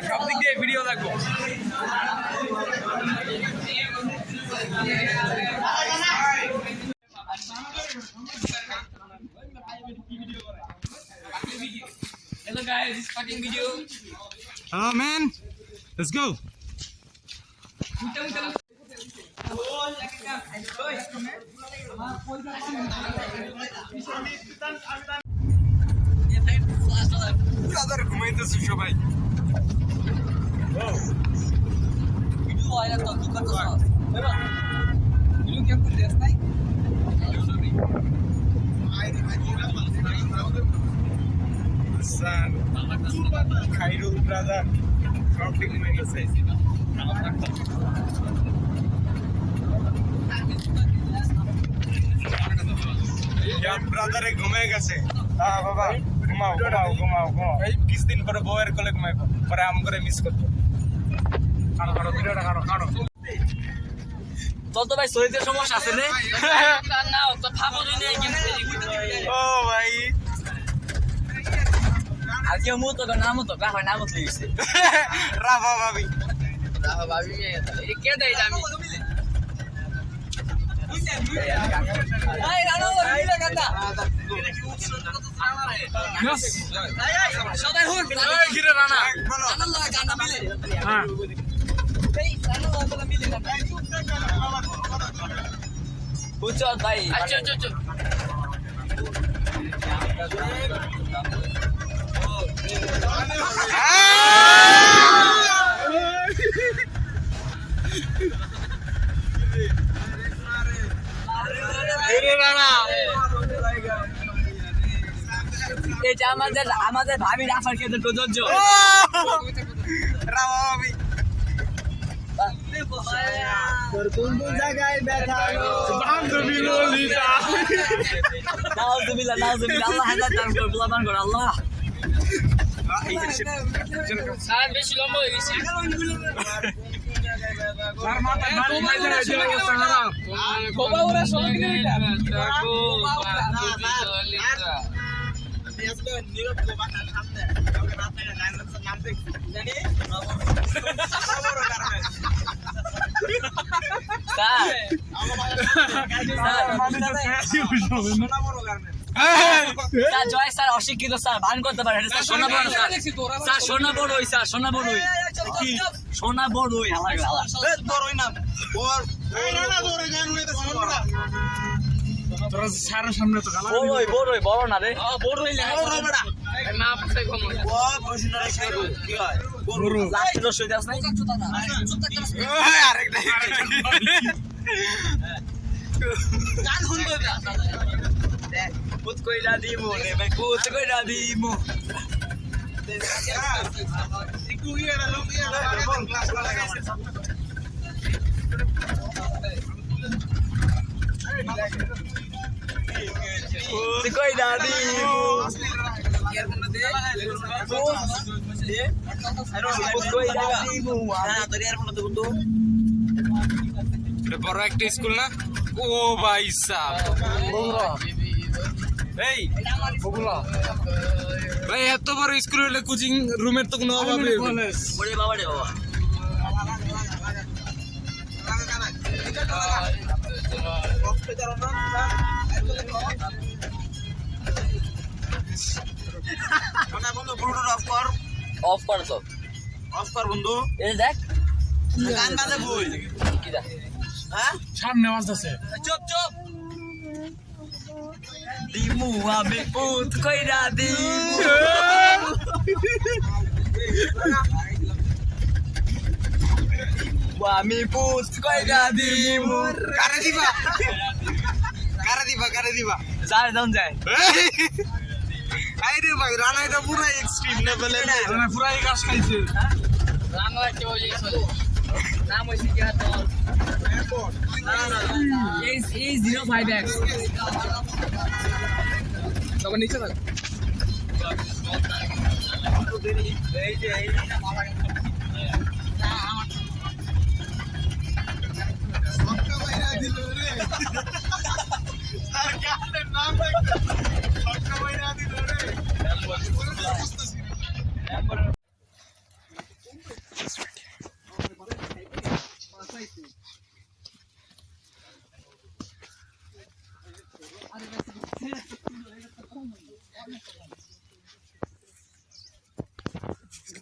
সব দিক দিয়ে ভিডিও দেখবো। Hello guys, this fucking video. Oh man, let's go. Brother, ঘুমাইতেছে সবাই। Video আয়া তো কি করতেছ? Video কেমন করতেছ ভাই? Khairul brother, shouting in the face. यार ब्रदर घुमे গেছে হ্যাঁ বাবা ঘুমাও ঘুমাও ঘুমাও ঘুমাও এই কিছুদিন পরে বউয়ের কোলে ঘুমাইবো পরে আম করে মিস করতে কারো কারো ভিডিওটা কারো কারো তোর তো ভাই শরীরের সমস্যা আছে রে না তো ভাবো দিনে গেম খেলি ও ভাই আজকে মুত তো নাম তো রাখা নাম তো লিখছে রাভা ভাবি এই কে দেই আমি এই রানো মিলে গাদা यस সদাই হুন এই গিরে রানা রানা গানা মিলে হ্যাঁ এই রানা গানা মিলে গানা বুঝছো ভাই আচ্ছা আচ্ছা আচ্ছা এই যে আমাদের ভাবি রাফার কে তো প্রযোজ্য রাভা ভাবি তোর কোন জায়গায় ব্যথা বান্ধবী ললিতা নাউজুবিল্লাহ আল্লাহ হাজার দান করে প্রমাণ করে আল্লাহ সারা বেশি লম্বা হয়ে গেছে তার মাথা বাড়ি বাইরে আছে সাহারা কোবা ওরা সঙ্গে এটা আসলে নীরব বাসার সামনে কালকে রাতে ডাইনোসর নাম দেখছি জানি বড় কারণে সোনা বড় কারণে স্যার জয় স্যার অশিক্ষিত স্যার ভান করতে পারে স্যার সোনা বড় স্যার স্যার সোনা বড়ই স্যার সোনা বড়ই কি সোনা বড়ই হালা বড়ই না বড় এই না বড় গান হইতেছে না তোরা সারা সামনে তো গালা বড়ই বড় না রে বড়ই বড় বড়া না পড়তে কম ও বসিনা রেখে কি হয় বড় লাস্ট রস হইতাছ নাই আরেকটা গান শুনবে পুত কইরা দিমু রে ভাই পুত কইরা দিমু একটু ইয়ে লোক ইয়ে ক্লাস লাগাইছে কই দাদি বড় একটা স্কুল না ও ভাই সাহ এই ভাই এত বড় স্কুল হলে কোচিং রুমের তো কোনো অভাব নেই ওরে বাবা রে বাবা অফ কর তো অফ কর বন্ধু এই দেখ গান বাজে বই কি দেখ হ্যাঁ সামনে আওয়াজ আছে চুপ চুপ দিমু আমি পুত কইরা দিমু আমি পুত কইরা দিমু কারে দিবা যায় দাম যায় আইরে ভাই রানাইটা পুরো এক্সট্রিম লেভেলে মানে পুরাই গাছ খাইছে রান্না কি বলি চলে নাম হইছে কি হাত এই 05x সবার নিচে থাক এই যে এই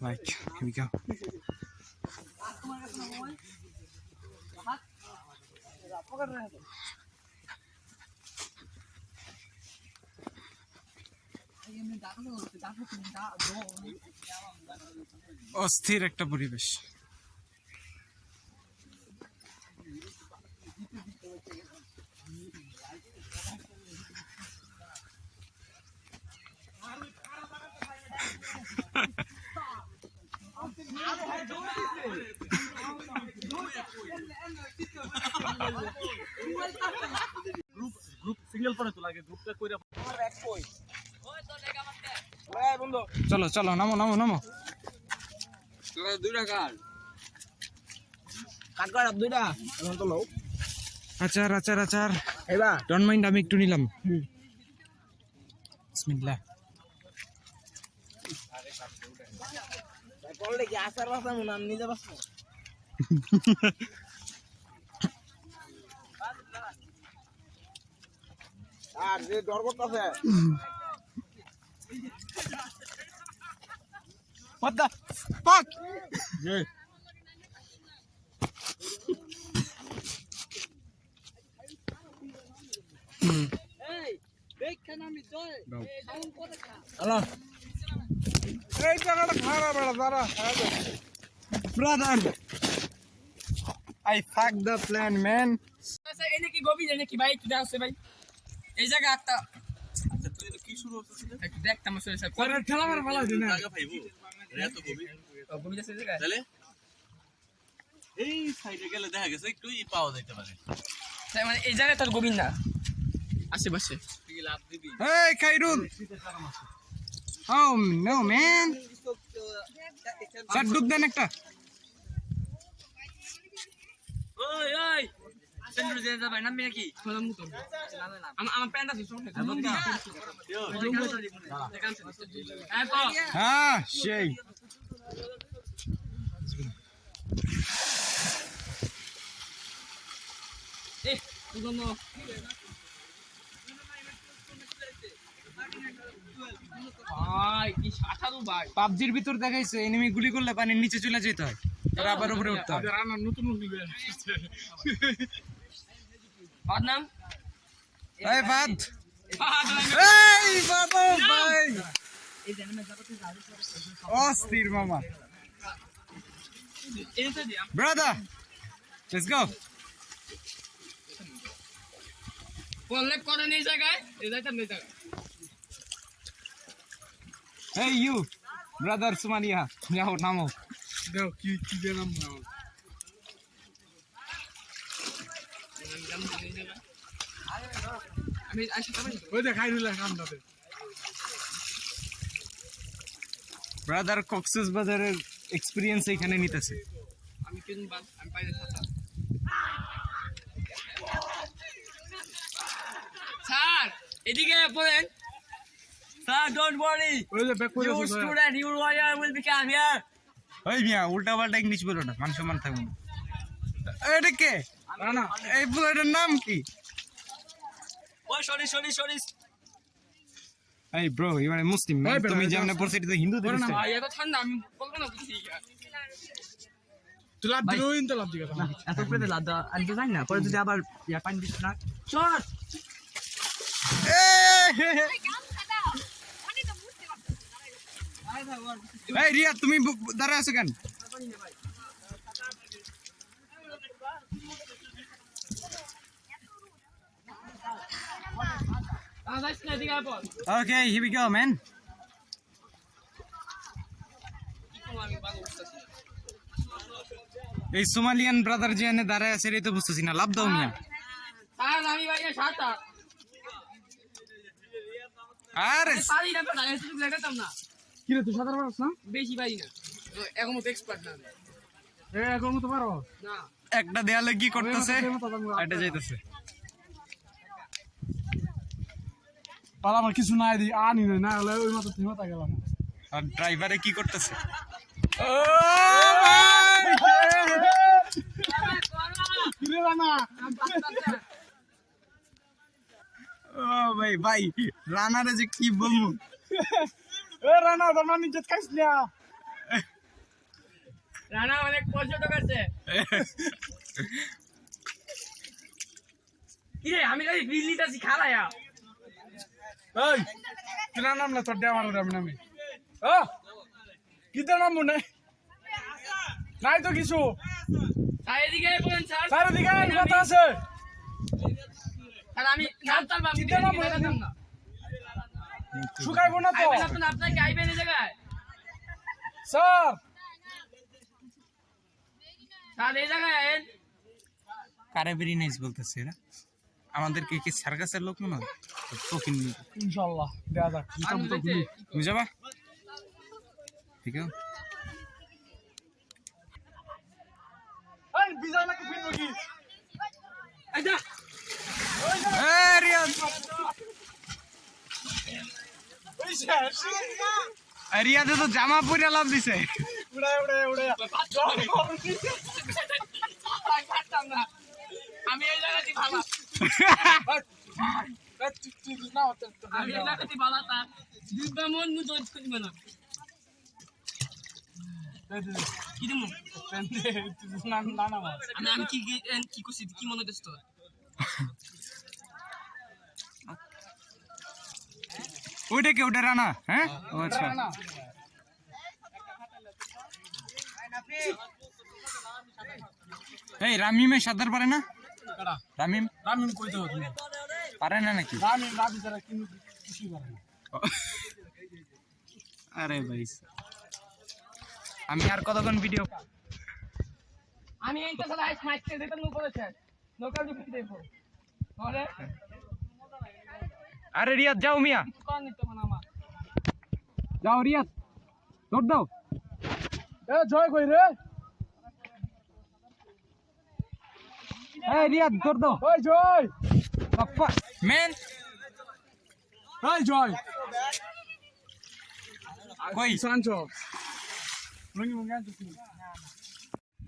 Like, here we go. অস্থির একটা পরিবেশ সিগন্যাল পরে তো লাগে গ্রুপটা কইরা বন্ধু চলো চলো নামো নামো নামো দুইটা কার কাট কর দুইটা এখন তো লও আচার আচার আচার এবা ডোন্ট মাইন্ড আমি একটু নিলাম বিসমিল্লাহ বললে কি আসার বাসা মন আমি নিজে বাসা আর যে ডর করতেছে What the fuck? হ্যালো এই জায়গাটা খারাপ দাঁড়া brother I fucked the plan, man. এনে কি গবি জানে কি ভাই তুই আসছে ভাই এই জায়গা একটা কি শুরু হচ্ছে একটু দেখতাম আসলে স্যার পরে ঠেলা মারা ভালো দিনা জায়গা পাইবো এত গভীর গবি যাচ্ছে জায়গা তাহলে এই সাইডে গেলে দেখা গেছে একটু পাওয়া যাইতে পারে তাই মানে এই জায়গা তোর গবি না আশেপাশে তুই লাভ দিবি Hey, Khairul. Oh, no, man. Sir, ডুব দেন একটা ওই ওই সেন্টার যে যা ভাই নাম কি খোলাম তো আমার প্যান্ট আছে শুন হ্যাঁ সেই এ সুগন্ধ ভাই কি সাঁতারু ভাই পাবজির ভিতর দেখাইছে এনিমি গুলি করলে পানির নিচে চলে যেতে হয় আর আবার উপরে উঠতে হয় নতুন আর নাম এই ফাদ এই বাবা ভাই অস্থির মামা ব্রাদার লেটস গো বললে করে নেই জায়গায় এই যাইতাম নেই জায়গা Hey you, brother Sumania, যাও নামো দাও কি কি নাম নাও ওই যে খাই নিলাম কামটাতে ব্রাদার কক্সবাজারের এক্সপেরিয়েন্স এখানে নিতেছে আমি কিন্তু আমি পাইলে স্যার এদিকে বলেন Sir, don't worry. ওই যে ব্যাক করে Your student, your warrior will become here. ওই মিয়া উল্টা পাল্টা ইংলিশ বলো না মান সম্মান থাকবে না এটা কে না এই বুলেটের নাম কি Oh, sorry. এই ব্রো ইউ আর মুসলিম তুমি যেমন পড়ছো এটা তো হিন্দু না ভাই এত ঠান্ডা আমি বলবো না বুঝছি তুই লাভ দিও ইন তো লাভ দিও এত করে লাদা আমি তো জানি না পরে যদি আবার ইয়া পানি দিস না চল এই রিয়া তুমি দাঁড়ায় আছো কেন Okay, here we go, man. এই সোমালিয়ান ব্রাদার যে এনে দাঁড়ায় আছে রে তো বুঝতেছি না লাভ দাও মিয়া আমি ভাই সাতটা আরে পারি না না এসে লাগাতাম না কি রে তুই সাঁতার পারছ না বেশি পারি না এখন মতো এক্সপার্ট না এখন তো পারো না একটা দেয়ালে কি করতেছে এটা যাইতেছে পালা আমার কিছু নাই দি আনি না হলে ওই মতো থেমে তা গেলাম আর ড্রাইভারে কি করতেছে ও ভাই ভাই রানারে যে কি বলবো এ রানা তোমার নিচে খাইছ না রানা অনেক পর্যটক আছে কি রে আমি খালি বিল নিতেছি খালায়া এই কি নাম না তোর দেওয়ার নামে ও কি তোর নাম মনে নাই তো কিছু স্যার এদিকে বলেন স্যার চারিদিকে কথা আছে স্যার আমি জানতাম আমি জানতাম না শুকাইবো না তো আইবেন আপনাকে আইবেন এই জায়গায় স্যার স্যার এই জায়গায় আইন কারে ভেরি নাইস বলতেছে এরা আমাদেরকে কি সার্কাসের লোক মনে হয় তোকিন ইনশাআল্লাহ দেয়া যাক তুমি যাবা ঠিক আছে এই বিজয় নাকি ফিরবো কি আচ্ছা এই রিয়াদ ওই শেষ রিয়াদে তো জামা পরে লাভ দিছে উড়ে আমি এই জায়গাতে ভালো আমি এই জায়গাতে ভালো তা দুইটা মন নু দোজ করিব না কি দিমু আমি কি কি করছি কি মনে হচ্ছে তোর ওইটা কি ওটা রানা হ্যাঁ ও আচ্ছা এই রামিমে সাঁতার পারে না রামিম কইতে হতো পারে না নাকি রামিম রাবি যারা কিছু পারে না আরে ভাই আমি আর কতক্ষণ ভিডিও আমি এইটা সারা আইস মাইকে দিতে নো করেছে লোকাল দিতে দেব আরে আরে রিয়াদ যাও মিয়া কোন নিতে মানে আমার যাও রিয়াদ দৌড় দাও এ জয় কই রে এই রিয়াদ দৌড় দাও ওই জয় বাপ্পা মেন এই জয় কই সানচো লঙ্গি মঙ্গা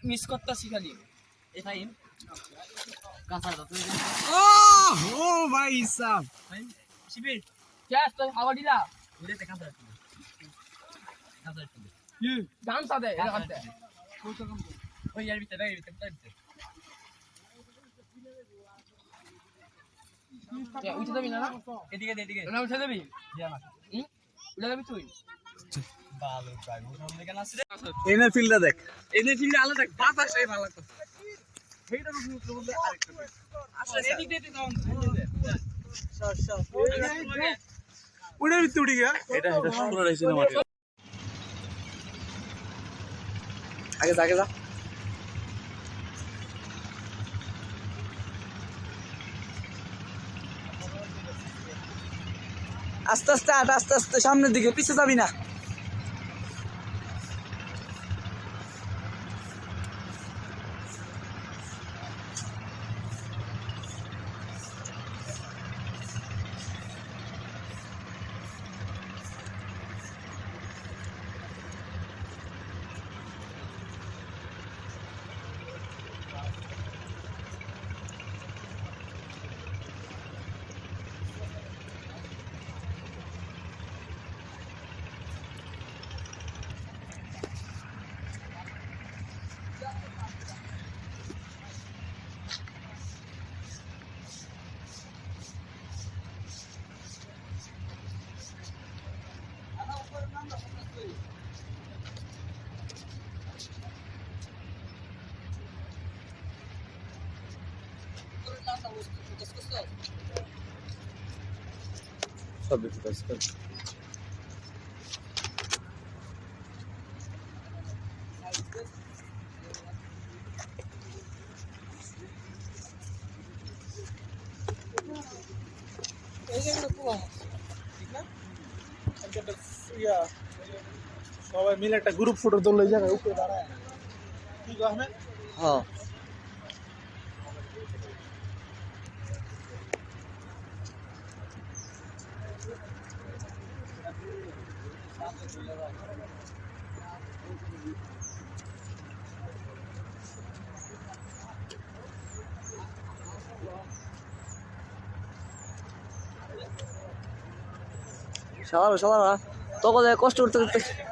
মিস করতেছি খালি এই ফাইন কাঁচা দাও তুই ও ভাই সাহেব শিবির গ্যাস তো হাওয়া দিলা ওইটা কাঁচা দাও কাঁচা দাও কি দাম সাদে এটা করতে ওই ইয়ার ভিতরে উঠে যাবি না এদিকে না উঠে যাবি দিয়া না উঠে যাবি তুই ভালো ড্রাইভার সামনে কেন আসছে এনে ফিল্ডটা দেখ এনে ফিল্ডে আলো দেখ বাতাসই ভালো লাগতো সেইটা তো বলতে আরেকটা আসলে এদিক দিয়ে দাও উড়ে উড়ে গিয়া এটা শুরু হইছে না মাটি আগে যা আস্তে আস্তে হাঁট, আস্তে আস্তে সামনের দিকে, পিছে যাবি না। সব কিছু কাজ কর সবাই মিলে একটা গ্রুপ ফটো তুললে যাবে উপরে দাঁড়ায় ঠিক আছে হ্যাঁ সবাই তোকে কষ্ট করতে করতে